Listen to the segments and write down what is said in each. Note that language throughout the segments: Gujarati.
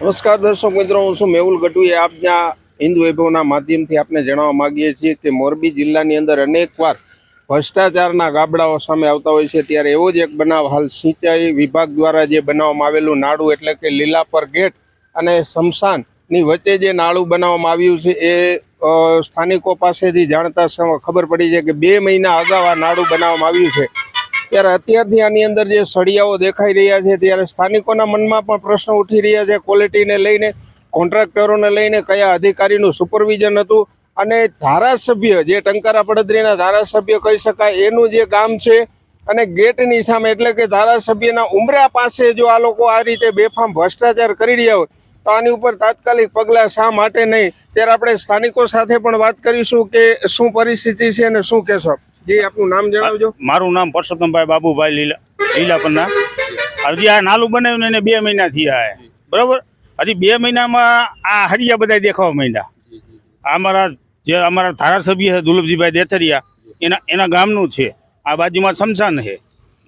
નમસ્કાર દર્શક મિત્રો, હું છું મેહુલ ગઢવી. આપના હિન્દ વૈભવના માધ્યમથી આપને જણાવવા માંગીએ છીએ કે મોરબી જિલ્લાની અંદર અનેકવાર ભ્રષ્ટાચારના ગાબડાઓ સામે આવતા હોય છે. ત્યારે એવો જ એક બનાવ હાલ સિંચાઈ વિભાગ દ્વારા જે બનાવવામાં આવેલું નાળું એટલે કે લીલાપર ગેટ અને સ્મશાનની વચ્ચે જે નાળું બનાવવામાં આવ્યું છે એ સ્થાનિકો પાસેથી જાણતા ખબર પડી છે કે 2 મહિના અગાઉ આ નાળું બનાવવામાં આવ્યું છે. ત્યારે અત્યારથી આની અંદર જે સળિયાઓ દેખાઈ રહ્યા છે ત્યારે સ્થાનિકોના મનમાં પણ પ્રશ્ન ઉઠી રહ્યા છે. ક્વોલિટીને લઈને, કોન્ટ્રાક્ટરોને લઈને કયા અધિકારીનું સુપરવિઝન હતું અને ધારાસભ્ય જે ટંકારા પડદરીના ધારાસભ્ય કહી શકાય એનું જે ગામ છે અને ગેટની સામે એટલે કે ધારાસભ્યના ઉમરા પાસે જો આ લોકો આ રીતે બેફામ ભ્રષ્ટાચાર કરી રહ્યા હોય તો આની ઉપર તાત્કાલિક પગલાં શા માટે નહીં? ત્યારે આપણે સ્થાનિકો સાથે પણ વાત કરીશું કે શું પરિસ્થિતિ છે અને શું કહેશો. જી, આપનું નામ જણાવજો. મારું નામ પરસોત્તમભાઈ બાબુભાઈ લીલાપરના. હજી આ નાલું બનાવ્યું એને 2 મહિના થયા હે, બરોબર. હજી 2 મહિનામાં આ હરિયા બધા દેખાવા માંડ્યા. અમારા ધારાસભ્ય છે દુલભજીભાઈ દેથરિયા, એના ગામનું છે. આ બાજુમાં સ્મશાન છે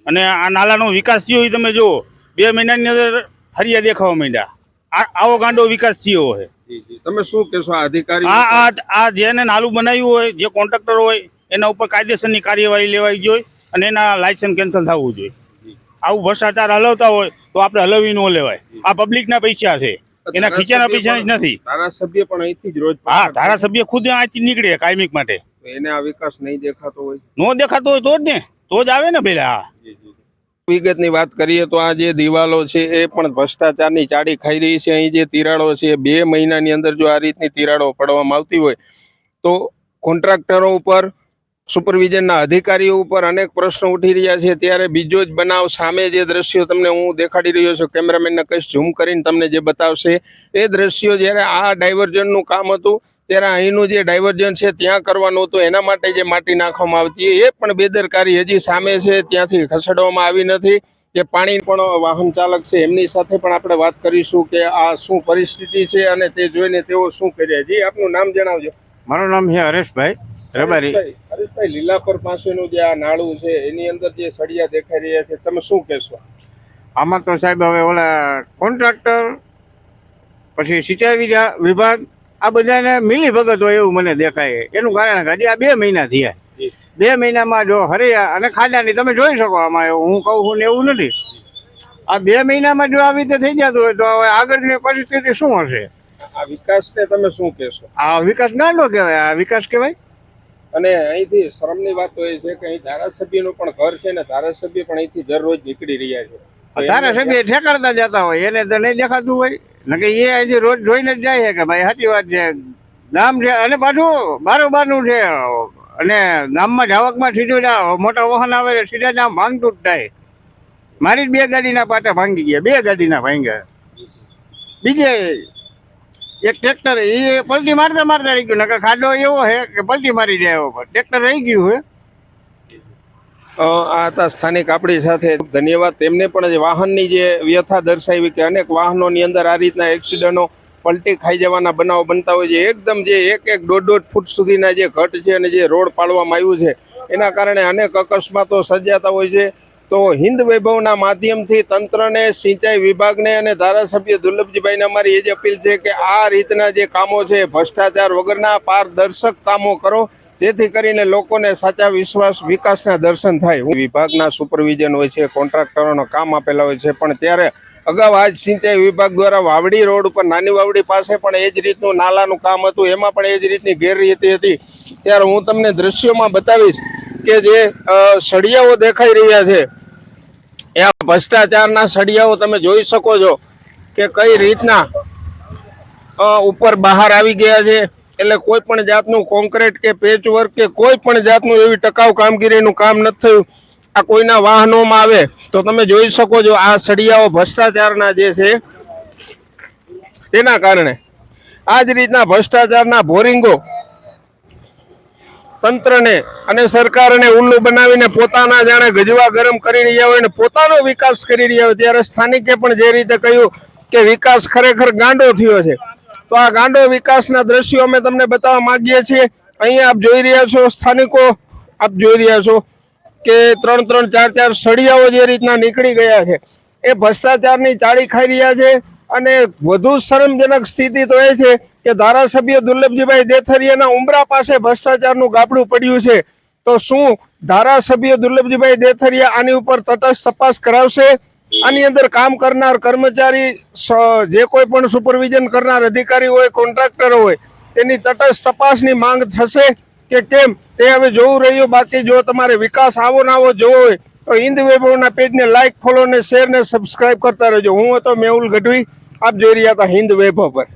અને આ નાલાનો વિકાસ થયો તમે જુઓ. 2 મહિનાની અંદર હરિયા દેખાવા માંડ્યા. આવો ગાંડો વિકાસ થયો છે. તમે શું કહેશો આ અધિકારી? આ જેને નાલું બનાવ્યું હોય, જે કોન્ટ્રાક્ટર હોય, એના ઉપર કાયદેસરની કાર્યવાહી લેવાઈ જોઈએ અને એના લાયસન્સ કેન્સલ થવું જોઈએ. આવું ભ્રષ્ટાચાર હલવતા હોય તો આપણે હલવી ન લેવાય. આ પબ્લિકના પૈસા છે, એના ખીચાના પૈસા જ નથી. ધારાસભ્ય પણ અહીંથી જ રોજ, હા, ધારાસભ્ય ખુદ અહીંથી નીકળે કાયમિક માટે. એને આ વિકાસ નહીં દેખાતો હોય? નો દેખાતો હોય તો જ ને, તો જ આવે ને પેલા. વિગતની વાત કરીએ તો આ જે દિવાલો છે એ પણ ભ્રષ્ટાચારની ચાડી ખાઈ રહી છે. અહીં જે તિરાડો છે 2 મહિનાની અંદર જો આ રીતની તિરાડો પડવામાં આવતી હોય તો કોન્ટ્રાક્ટરો ઉપર, સુપરવિઝનના અધિકારીઓ ઉપર અનેક પ્રશ્નો ઉઠી રહ્યા છે. ત્યારે બીજો જ બનાવ સામે જે દ્રશ્યો તમને હું દેખાડી રહ્યો છું, કેમેરામેનને કહીશ ઝૂમ કરીને તમને જે બતાવશે એ દ્રશ્યો. જ્યારે આ ડાયવર્ઝનનું કામ હતું ત્યારે અહીંનું જે ડાયવર્ઝન છે ત્યાં કરવાનું હતું, એના માટે જે માટી નાખવામાં આવતી એ પણ બેદરકારી હજી સામે છે, ત્યાંથી ખસેડવામાં આવી નથી. જે પાણી પણ વાહન ચાલક છે એમની સાથે પણ આપણે વાત કરીશું કે આ શું પરિસ્થિતિ છે અને તે જોઈને તેઓ શું કર્યા. જી, આપનું નામ જણાવજો. મારું નામ છે હરેશભાઈ રબારી. હરેશભાઈ, લીલાપર પાસેનું જે આ નાળું છે એની અંદર જે સળિયા દેખાઈ રહ્યા છે, તમે શું કહેશો? આમાં તો સાહેબ હવે ઓલા કોન્ટ્રાક્ટર પછી સિંચાઈ વિભાગ આ બધાને મિલી ભગત હોય એવું મને દેખાય. એનું કારણ હજી આ 2 મહિના થયા. 2 મહિનામાં જો હરિયા અને ખાડાની તમે જોઈ શકો. આમાં એવું હું કહું છું ને એવું નથી. આ 2 મહિનામાં જો આવી રીતે થઈ જતું હોય તો હવે આગળની પરિસ્થિતિ શું હશે? આ વિકાસને તમે શું કહેશો? આ વિકાસ ગાંડો કહેવાય. આ વિકાસ કહેવાય. અને અહીંથી શરમની વાત તો એ છે કે અહીં ધારાસભ્યનું પણ ઘર છે ને ધારાસભ્ય પણ અહીંથી દરરોજ નીકળી રહ્યા છે. ધારાસભ્ય ઠેકાડતા જતા હોય એને તો નહીં દેખાતું હોય ને કે એ અહીંથી રોજ જોઈને જ જાય છે કે ભાઈ સાચી વાત છે, ગામ છે અને પાછું બારોબારનું છે અને ગામમાં જાવકમાં સીધું મોટા વાહન આવે સીધા જ આમ ભાંગતું જ થાય. મારી જ 2 ગાડીના પાટા ભાંગી ગયા, 2 ગાડીના ભાંગ્યા. બીજે એક ટ્રેક્ટર એ પલટી મારતા રહી ગયું. નકર ખાડો એવો છે કે પલટી મારી જાય એવો, ટ્રેક્ટર રહી ગયું છે. આ હતા સ્થાનિક આપણી સાથે. ધન્યવાદ. તેમને પણ વાહનની જે વ્યથા દર્શાવી કે અનેક વાહનોની અંદર આ રીતના એક્સિડન્ટો, પલટી ખાઈ જવાના બનાવો બનતા હોય છે. એકદમ જે 1-1, 1.5 ફૂટ સુધીના જે ઘટ છે અને જે રોડ પાડવામાં આવ્યું છે એના કારણે અનેક અકસ્માતો સર્જાતા હોય છે. તો હિન્દ વૈભવના માધ્યમથી તંત્રને, સિંચાઈ વિભાગને અને ધારાસભ્ય દુર્લભજીભાઈને અમારી એ જ અપીલ છે કે આ રીતના જે કામો છે ભ્રષ્ટાચાર વગરના પારદર્શક કામો કરો, જેથી કરીને લોકોને સાચા વિકાસના દર્શન થાય. વિભાગના સુપરવિઝન હોય છે, કોન્ટ્રાક્ટરોનો કામ આપેલા હોય છે, પણ ત્યારે અગાઉ આજ સિંચાઈ વિભાગ દ્વારા વાવડી રોડ ઉપર, નાની વાવડી પાસે પણ એ જ રીતનું નાલાનું કામ હતું, એમાં પણ એ જ રીતની ગેરરીતિ હતી. ત્યારે હું તમને દ્રશ્યોમાં બતાવીશ કે જે સળિયાઓ દેખાઈ રહ્યા છે એ આ ભ્રષ્ટાચારના સળિયાઓ તમે જોઈ શકો છો કે કઈ રીતના ઉપર બહાર આવી ગયા છે. એટલે કોઈ પણ જાતનું કોન્ક્રીટ કે પેચવર્ક કે કોઈ પણ જાતનું એવી ટકાઉ કામગીરીનું કામ નથી થયું. આ કોઈના વાહનોમાં આવે તો તમે જોઈ શકો છો આ સળિયાઓ ભ્રષ્ટાચારના જે છે તેના કારણે આ જ રીતના ભ્રષ્ટાચારના ભોરિંગો તંત્રને અને સરકારને ઉલ્લુ બનાવીને પોતાના જાણે ગજવા ગરમ કરી રહ્યા હોય ને પોતાનો વિકાસ કરી રહ્યા હોય. ત્યારે સ્થાનિકે પણ જે રીતે કહ્યું કે વિકાસ ખરેખર ગાંડો થયો છે. તો આ ગાંડો વિકાસના દ્રશ્યો અમે તમને બતાવવા માંગીએ છીએ. અહીંયા આપ જોઈ રહ્યા છો, સ્થાનિકો આપ જોઈ રહ્યા છો કે 3-3, 4-4 સળિયાઓ જે રીતના નીકળી ગયા છે એ ભ્રષ્ટાચારની ચાળી ખાઈ રહ્યા છે. અને વધુ શરમજનક સ્થિતિ તો એ છે કે ધારાસભ્ય દુર્લભજીભાઈ દેથરિયાના ઉંબરા પાસે ભ્રષ્ટાચારનું ગાબડું પડ્યું છે. તો શું ધારાસભ્ય દુર્લભજીભાઈ દેથરિયા આની ઉપર તટસ્થ તપાસ કરાવશે? આની અંદર કામ કરનાર કર્મચારી, જે કોઈ પણ સુપરવિઝન કરનાર અધિકારી હોય, કોન્ટ્રાક્ટર હોય, તેની તટસ્થ તપાસની માંગ થશે કે કેમ તે હવે જોવું રહ્યું. બાકી જો તમારે વિકાસ આવો ને આવો જોવો હોય તો હિન્દ વૈભવના પેજને લાઈક, ફોલો ને શેર ને સબસ્ક્રાઇબ કરતા રહેજો. હું હતો મેહુલ ગઢવી, આપ જોઈ રહ્યા હતા હિન્દ વૈભવ પર.